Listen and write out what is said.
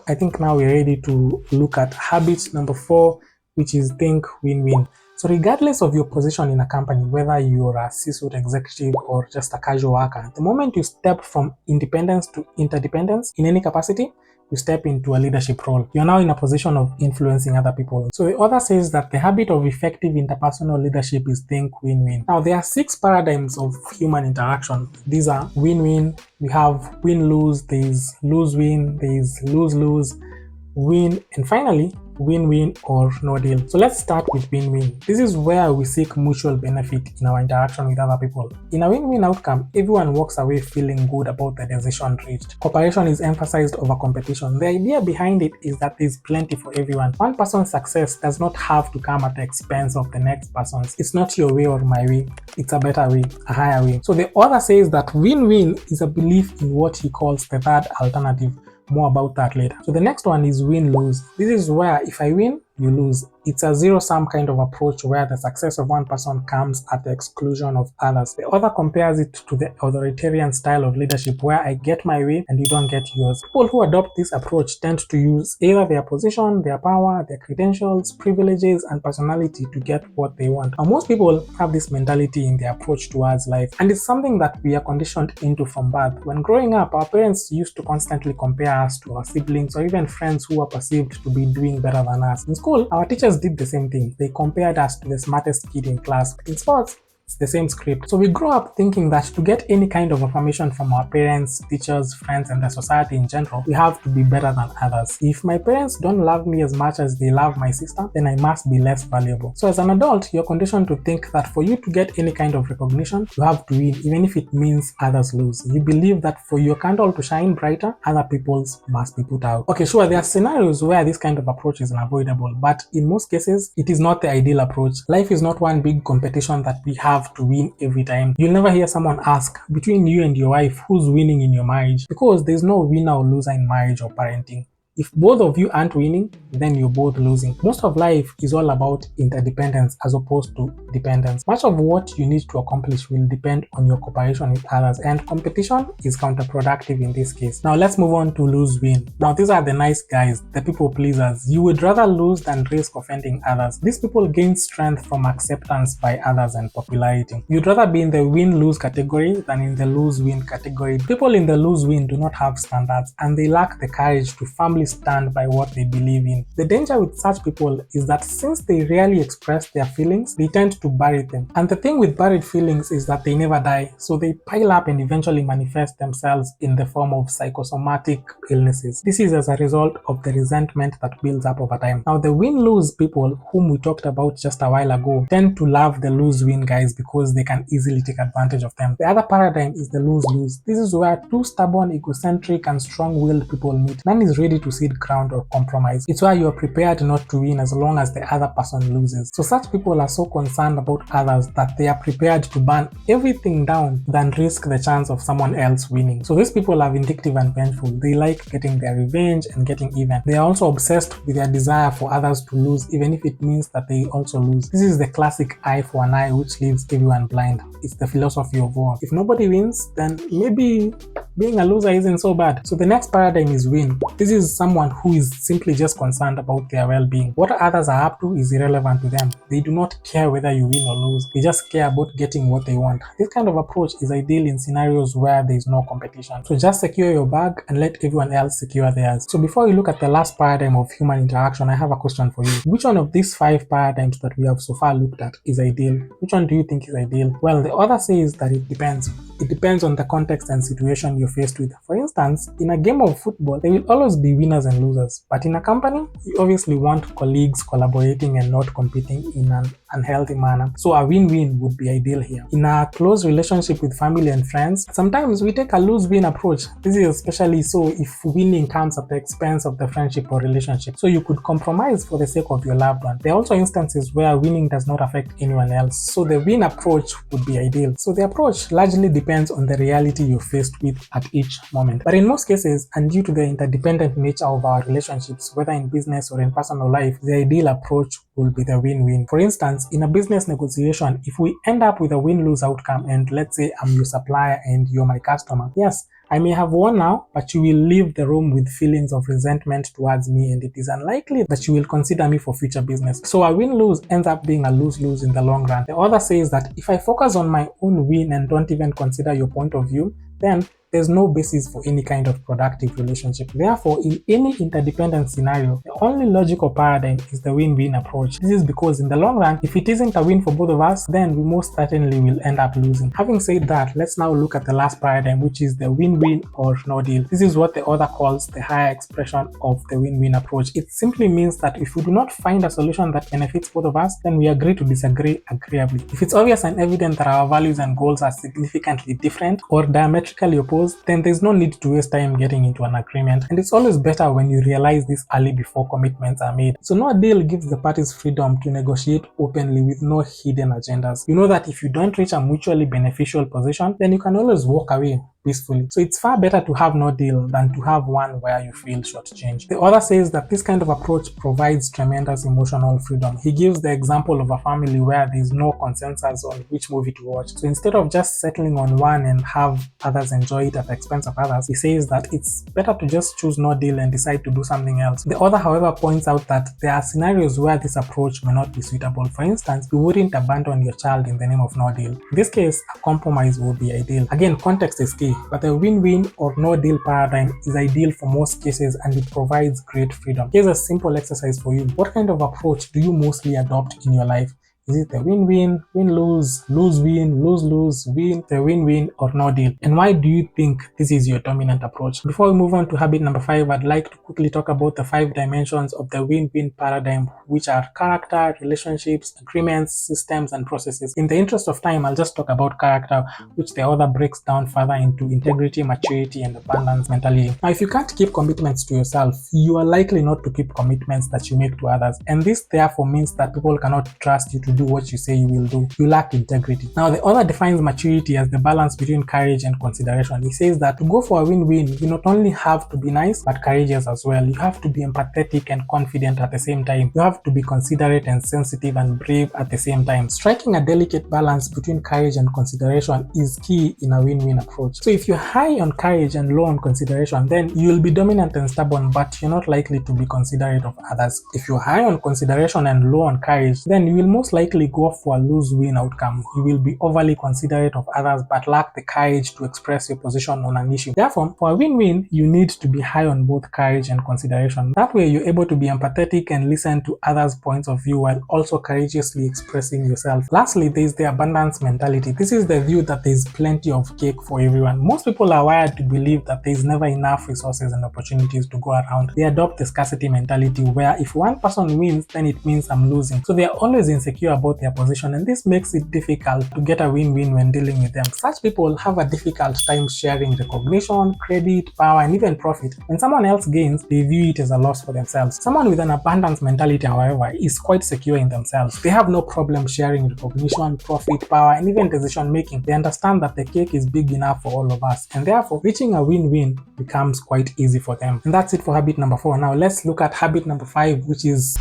I think now we're ready to look at habit number 4, which is think win-win. So regardless of your position in a company, whether you're a C-suite executive or just a casual worker, the moment you step from independence to interdependence in any capacity, you step into a leadership role. You're now in a position of influencing other people. So the author says that the habit of effective interpersonal leadership is think win-win. Now there are 6 paradigms of human interaction. These are win-win, we have win-lose, there is lose-win, there is lose-lose, win, and finally win-win or no deal. So let's start with win-win. This is where we seek mutual benefit in our interaction with other people. In a win-win outcome, everyone walks away feeling good about the decision reached. Cooperation is emphasized over competition. The idea behind it is that there's plenty for everyone. One person's success does not have to come at the expense of the next person's. It's not your way or my way. It's a better way, a higher way. So the author says that win-win is a belief in what he calls the third alternative. More about that later. So the next one is win-lose. This is where if I win, you lose. It's a zero-sum kind of approach where the success of one person comes at the exclusion of others. The author compares it to the authoritarian style of leadership where I get my way and you don't get yours. People who adopt this approach tend to use either their position, their power, their credentials, privileges, and personality to get what they want. Now, most people have this mentality in their approach towards life, and it's something that we are conditioned into from birth. When growing up, our parents used to constantly compare us to our siblings or even friends who are perceived to be doing better than us. In school, our teachers did the same thing. They compared us to the smartest kid in class. In sports, it's the same script. So we grow up thinking that to get any kind of affirmation from our parents, teachers, friends, and the society in general, we have to be better than others. If my parents don't love me as much as they love my sister, then I must be less valuable. So as an adult, you're conditioned to think that for you to get any kind of recognition, you have to win, even if it means others lose. You believe that for your candle to shine brighter, other people's must be put out. Okay, sure, there are scenarios where this kind of approach is unavoidable, but in most cases, it is not the ideal approach. Life is not one big competition that we have to win every time. You'll never hear someone ask, between you and your wife, who's winning in your marriage? Because there's no winner or loser in marriage or parenting. If both of you aren't winning, then you're both losing. Most of life is all about interdependence as opposed to dependence. Much of what you need to accomplish will depend on your cooperation with others, and competition is counterproductive in this case. Now let's move on to lose-win. Now these are the nice guys, the people pleasers. You would rather lose than risk offending others. These people gain strength from acceptance by others and popularity. You'd rather be in the win-lose category than in the lose-win category. People in the lose-win do not have standards, and they lack the courage to firmly stand by what they believe in. The danger with such people is that since they rarely express their feelings, they tend to bury them. And the thing with buried feelings is that they never die, so they pile up and eventually manifest themselves in the form of psychosomatic illnesses. This is as a result of the resentment that builds up over time. Now the win-lose people, whom we talked about just a while ago, tend to love the lose-win guys because they can easily take advantage of them. The other paradigm is the lose-lose. This is where two stubborn, egocentric, and strong-willed people meet. None is ready to cede ground or compromise. It's why you're prepared not to win as long as the other person loses. So such people are so concerned about others that they are prepared to burn everything down than risk the chance of someone else winning. So these people are vindictive and vengeful. They like getting their revenge and getting even. They are also obsessed with their desire for others to lose, even if it means that they also lose. This is the classic eye for an eye, which leaves everyone blind. It's the philosophy of war. If nobody wins, then maybe being a loser isn't so bad. So the next paradigm is win. This is someone who is simply just concerned about their well-being. What others are up to is irrelevant to them. They do not care whether you win or lose. They just care about getting what they want. This kind of approach is ideal in scenarios where there is no competition. So just secure your bag and let everyone else secure theirs. So before you look at the last paradigm of human interaction, I have a question for you. Which one of these 5 paradigms that we have so far looked at is ideal? Which one do you think is ideal? Well, the author says that it depends. It depends on the context and situation you're faced with. For instance, in a game of football, there will always be winners and losers. But in a company, you obviously want colleagues collaborating and not competing in an unhealthy manner. So a win-win would be ideal here. In a close relationship with family and friends, sometimes we take a lose-win approach. This is especially so if winning comes at the expense of the friendship or relationship. So you could compromise for the sake of your loved one. There are also instances where winning does not affect anyone else. So the win approach would be ideal. So the approach largely depends on the reality you're faced with at each moment. But in most cases, and due to the interdependent nature of our relationships, whether in business or in personal life, the ideal approach will be the win-win. For instance, in a business negotiation, if we end up with a win-lose outcome, and let's say I'm your supplier and you're my customer, yes, I may have won now, but you will leave the room with feelings of resentment towards me, and it is unlikely that you will consider me for future business. So a win-lose ends up being a lose-lose in the long run. The author says that if I focus on my own win and don't even consider your point of view, then there's no basis for any kind of productive relationship. Therefore, in any interdependent scenario, the only logical paradigm is the win-win approach. This is because in the long run, if it isn't a win for both of us, then we most certainly will end up losing. Having said that, let's now look at the last paradigm, which is the win-win or no deal. This is what the author calls the higher expression of the win-win approach. It simply means that if we do not find a solution that benefits both of us, then we agree to disagree agreeably. If it's obvious and evident that our values and goals are significantly different or diametrically opposed, then there's no need to waste time getting into an agreement. And it's always better when you realize this early before commitments are made. So no deal gives the parties freedom to negotiate openly with no hidden agendas. You know that if you don't reach a mutually beneficial position, then you can always walk away peacefully. So it's far better to have no deal than to have one where you feel shortchanged. The author says that this kind of approach provides tremendous emotional freedom. He gives the example of a family where there is no consensus on which movie to watch. So instead of just settling on one and have others enjoy it at the expense of others, he says that it's better to just choose no deal and decide to do something else. The author, however, points out that there are scenarios where this approach may not be suitable. For instance, you wouldn't abandon your child in the name of no deal. In this case, a compromise would be ideal. Again, context is key, but the win-win or no deal paradigm is ideal for most cases and it provides great freedom. Here's a simple exercise for you. What kind of approach do you mostly adopt in your life? Is it the win-win, win-lose, lose-win, lose-lose, win, the win-win or no deal? And why do you think this is your dominant approach? Before we move on to habit number 5, I'd like to quickly talk about the 5 dimensions of the win-win paradigm, which are character, relationships, agreements, systems, and processes. In the interest of time, I'll just talk about character, which the author breaks down further into integrity, maturity, and abundance mentality. Now, if you can't keep commitments to yourself, you are likely not to keep commitments that you make to others. And this therefore means that people cannot trust you to do what you say you will do. You lack integrity. Now, the author defines maturity as the balance between courage and consideration. He says that to go for a win-win, you not only have to be nice, but courageous as well. You have to be empathetic and confident at the same time. You have to be considerate and sensitive and brave at the same time. Striking a delicate balance between courage and consideration is key in a win-win approach. So if you're high on courage and low on consideration, then you will be dominant and stubborn, but you're not likely to be considerate of others. If you're high on consideration and low on courage, then you will most likely go for a lose-win outcome. You will be overly considerate of others but lack the courage to express your position on an issue. Therefore, for a win-win, you need to be high on both courage and consideration. That way, you're able to be empathetic and listen to others' points of view while also courageously expressing yourself. Lastly, there is the abundance mentality. This is the view that there is plenty of cake for everyone. Most people are wired to believe that there is never enough resources and opportunities to go around. They adopt the scarcity mentality where if one person wins, then it means I'm losing. So they are always insecure about their position, and this makes it difficult to get a win-win when dealing with them. Such people have a difficult time sharing recognition, credit, power, and even profit. When someone else gains, they view it as a loss for themselves. Someone with an abundance mentality, however, is quite secure in themselves. They have no problem sharing recognition, profit, power, and even decision making. They understand that the cake is big enough for all of us, and therefore reaching a win-win becomes quite easy for them. And that's it for habit number 4. Now let's look at habit number 5, which is